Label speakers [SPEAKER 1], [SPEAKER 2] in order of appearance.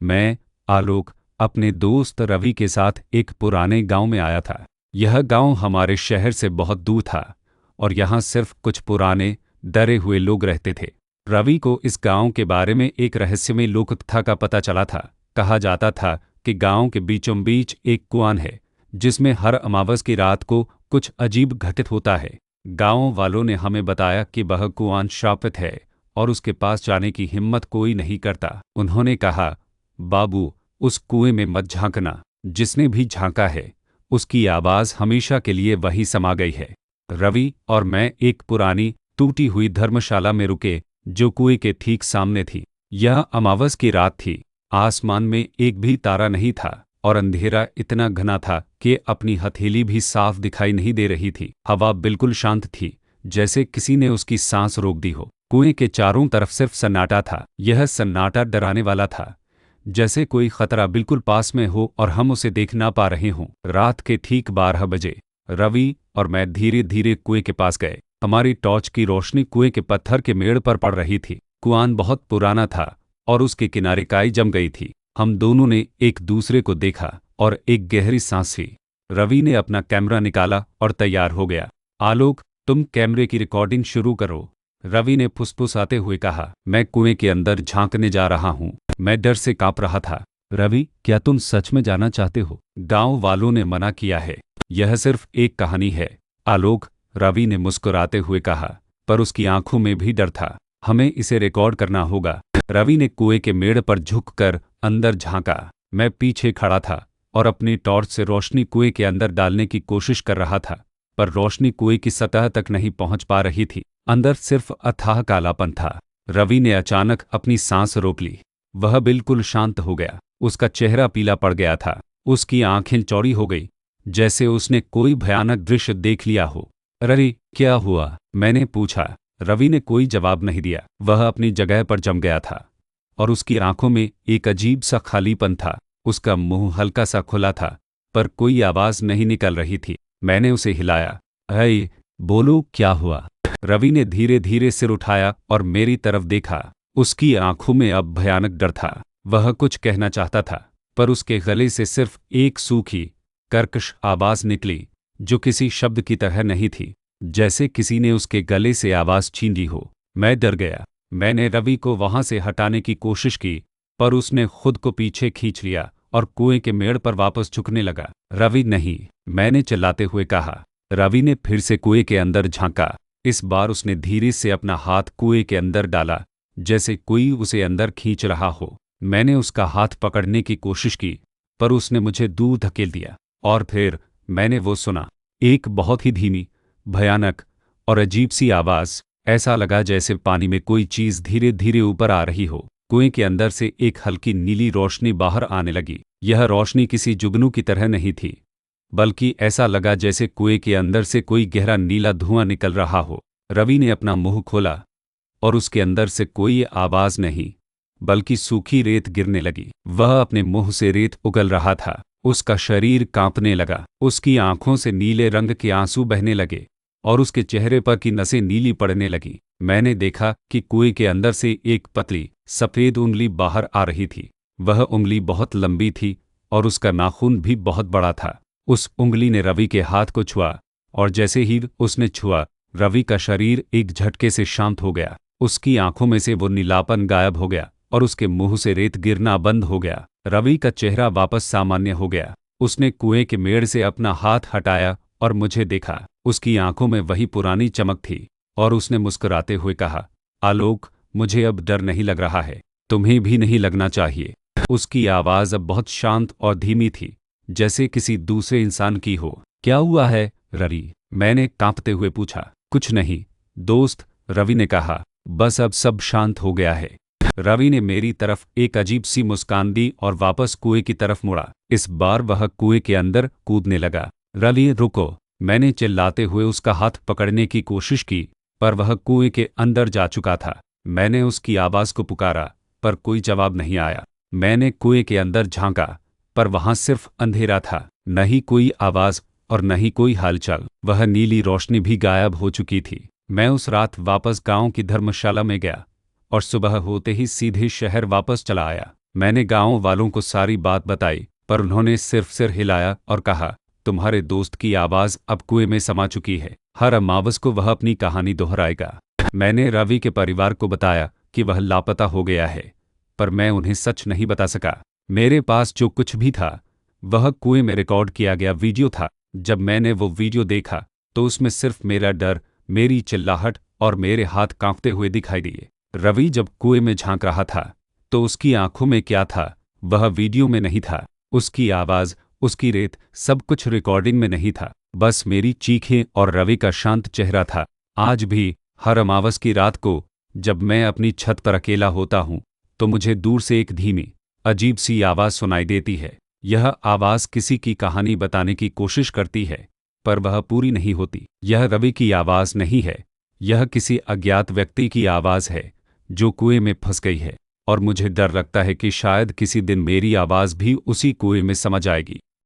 [SPEAKER 1] मैं, आलोक, अपने दोस्त रवि के साथ एक पुराने गांव में आया था। यह गांव हमारे शहर से बहुत दूर था और यहाँ सिर्फ कुछ पुराने, डरे हुए लोग रहते थे। रवि को इस गांव के बारे में एक रहस्यमय लोककथा का पता चला था। कहा जाता था कि गांव के बीचों बीच एक कुआं है जिसमें हर अमावस की रात को कुछ अजीब घटित होता है। गांव वालों ने हमें बताया कि वह कुआं श्रापित है और उसके पास जाने की हिम्मत कोई नहीं करता। उन्होंने कहा, बाबू, उस कुएं में मत झांकना। जिसने भी झांका है उसकी आवाज हमेशा के लिए वही समा गई है। रवि और मैं एक पुरानी टूटी हुई धर्मशाला में रुके जो कुएं के ठीक सामने थी। यह अमावस की रात थी। आसमान में एक भी तारा नहीं था और अंधेरा इतना घना था कि अपनी हथेली भी साफ दिखाई नहीं दे रही थी। हवा बिल्कुल शांत थी, जैसे किसी ने उसकी सांस रोक दी हो। कुएं के चारों तरफ सिर्फ सन्नाटा था। यह सन्नाटा डराने वाला था, जैसे कोई खतरा बिल्कुल पास में हो और हम उसे देख ना पा रहे हों। रात के ठीक 12 बजे रवि और मैं धीरे धीरे कुएं के पास गए। हमारी टॉर्च की रोशनी कुएं के पत्थर के मेड़ पर पड़ रही थी। कुआं बहुत पुराना था और उसके किनारे काई जम गई थी। हम दोनों ने एक दूसरे को देखा और एक गहरी सांस ली। रवि ने अपना कैमरा निकाला और तैयार हो गया। आलोक, तुम कैमरे की रिकॉर्डिंग शुरू करो, रवि ने फुसफुसाते हुए कहा। मैं कुएं के अंदर झांकने जा रहा हूं। मैं डर से कांप रहा था। रवि, क्या तुम सच में जाना चाहते हो? गांव वालों ने मना किया है। यह सिर्फ एक कहानी है, आलोक, रवि ने मुस्कुराते हुए कहा, पर उसकी आंखों में भी डर था। हमें इसे रिकॉर्ड करना होगा। रवि ने कुएं के मेड़ पर झुककर अंदर झांका। मैं पीछे खड़ा था और अपनी टॉर्च से रोशनी कुएं के अंदर डालने की कोशिश कर रहा था, पर रोशनी कुएं की सतह तक नहीं पहुंच पा रही थी। अंदर सिर्फ अथाह कालापन था। रवि ने अचानक अपनी सांस रोक ली। वह बिल्कुल शांत हो गया। उसका चेहरा पीला पड़ गया था। उसकी आंखें चौड़ी हो गई, जैसे उसने कोई भयानक दृश्य देख लिया हो। रवि, क्या हुआ? मैंने पूछा। रवि ने कोई जवाब नहीं दिया। वह अपनी जगह पर जम गया था और उसकी आंखों में एक अजीब सा खालीपन था। उसका मुंह हल्का सा खुला था, पर कोई आवाज नहीं निकल रही थी। मैंने उसे हिलाया। हे, बोलो, क्या हुआ? रवि ने धीरे धीरे सिर उठाया और मेरी तरफ देखा। उसकी आंखों में अब भयानक डर था। वह कुछ कहना चाहता था, पर उसके गले से सिर्फ एक सूखी, कर्कश आवाज निकली जो किसी शब्द की तरह नहीं थी, जैसे किसी ने उसके गले से आवाज छीन ली हो। मैं डर गया। मैंने रवि को वहां से हटाने की कोशिश की, पर उसने खुद को पीछे खींच लिया और कुएं के मेड़ पर वापस झुकने लगा। रवि, नहीं, मैंने चिल्लाते हुए कहा। रवि ने फिर से कुएं के अंदर झांका। इस बार उसने धीरे से अपना हाथ कुएं के अंदर डाला, जैसे कोई उसे अंदर खींच रहा हो। मैंने उसका हाथ पकड़ने की कोशिश की, पर उसने मुझे दूर धकेल दिया। और फिर मैंने वो सुना, एक बहुत ही धीमी, भयानक और अजीब सी आवाज। ऐसा लगा जैसे पानी में कोई चीज धीरे धीरे ऊपर आ रही हो। कुएं के अंदर से एक हल्की नीली रोशनी बाहर आने लगी। यह रोशनी किसी जुगनू की तरह नहीं थी, बल्कि ऐसा लगा जैसे कुएं के अंदर से कोई गहरा नीला धुआं निकल रहा हो। रवि ने अपना मुंह खोला और उसके अंदर से कोई आवाज नहीं, बल्कि सूखी रेत गिरने लगी। वह अपने मुंह से रेत उगल रहा था। उसका शरीर कांपने लगा। उसकी आंखों से नीले रंग के आंसू बहने लगे और उसके चेहरे पर की नसें नीली पड़ने लगी। मैंने देखा कि कुएं के अंदर से एक पतली, सफेद उंगली बाहर आ रही थी। वह उंगली बहुत लंबी थी और उसका नाखून भी बहुत बड़ा था। उस उंगली ने रवि के हाथ को छुआ और जैसे ही उसने छुआ, रवि का शरीर एक झटके से शांत हो गया। उसकी आंखों में से वो नीलापन गायब हो गया और उसके मुंह से रेत गिरना बंद हो गया। रवि का चेहरा वापस सामान्य हो गया। उसने कुएं के मेड़ से अपना हाथ हटाया और मुझे देखा। उसकी आंखों में वही पुरानी चमक थी और उसने मुस्कुराते हुए कहा, आलोक, मुझे अब डर नहीं लग रहा है। तुम्हें भी नहीं लगना चाहिए। उसकी आवाज अब बहुत शांत और धीमी थी, जैसे किसी दूसरे इंसान की हो। क्या हुआ है, रवि? मैंने कांपते हुए पूछा। कुछ नहीं, दोस्त, रवि ने कहा, बस अब सब शांत हो गया है। रवि ने मेरी तरफ एक अजीब सी मुस्कान दी और वापस कुएं की तरफ मुड़ा। इस बार वह कुएं के अंदर कूदने लगा। रवि, रुको, मैंने चिल्लाते हुए उसका हाथ पकड़ने की कोशिश की, पर वह कुएं के अंदर जा चुका था। मैंने उसकी आवाज को पुकारा, पर कोई जवाब नहीं आया। मैंने कुएं के अंदर झांका, पर वहां सिर्फ अंधेरा था, न ही कोई आवाज और न ही कोई हलचल। वह नीली रोशनी भी गायब हो चुकी थी। मैं उस रात वापस गांव की धर्मशाला में गया और सुबह होते ही सीधे शहर वापस चला आया। मैंने गांव वालों को सारी बात बताई, पर उन्होंने सिर्फ सिर हिलाया और कहा, तुम्हारे दोस्त की आवाज़ अब कुएं में समा चुकी है। हर अमावस को वह अपनी कहानी दोहराएगा। मैंने रवि के परिवार को बताया कि वह लापता हो गया है, पर मैं उन्हें सच नहीं बता सका। मेरे पास जो कुछ भी था वह कुएं में रिकॉर्ड किया गया वीडियो था। जब मैंने वो वीडियो देखा तो उसमें सिर्फ मेरा डर, मेरी चिल्लाहट और मेरे हाथ कांपते हुए दिखाई दिए। रवि जब कुएं में झांक रहा था तो उसकी आंखों में क्या था वह वीडियो में नहीं था। उसकी आवाज़, उसकी रेत, सब कुछ रिकॉर्डिंग में नहीं था। बस मेरी चीखें और रवि का शांत चेहरा था। आज भी हर अमावस की रात को जब मैं अपनी छत पर अकेला होता हूँ तो मुझे दूर से एक धीमी, अजीब सी आवाज़ सुनाई देती है। यह आवाज़ किसी की कहानी बताने की कोशिश करती है, पर वह पूरी नहीं होती। यह रवि की आवाज़ नहीं है, यह किसी अज्ञात व्यक्ति की आवाज़ है जो कुएं में फंस गई है। और मुझे डर लगता है कि शायद किसी दिन मेरी आवाज़ भी उसी कुएं में समा जाएगी।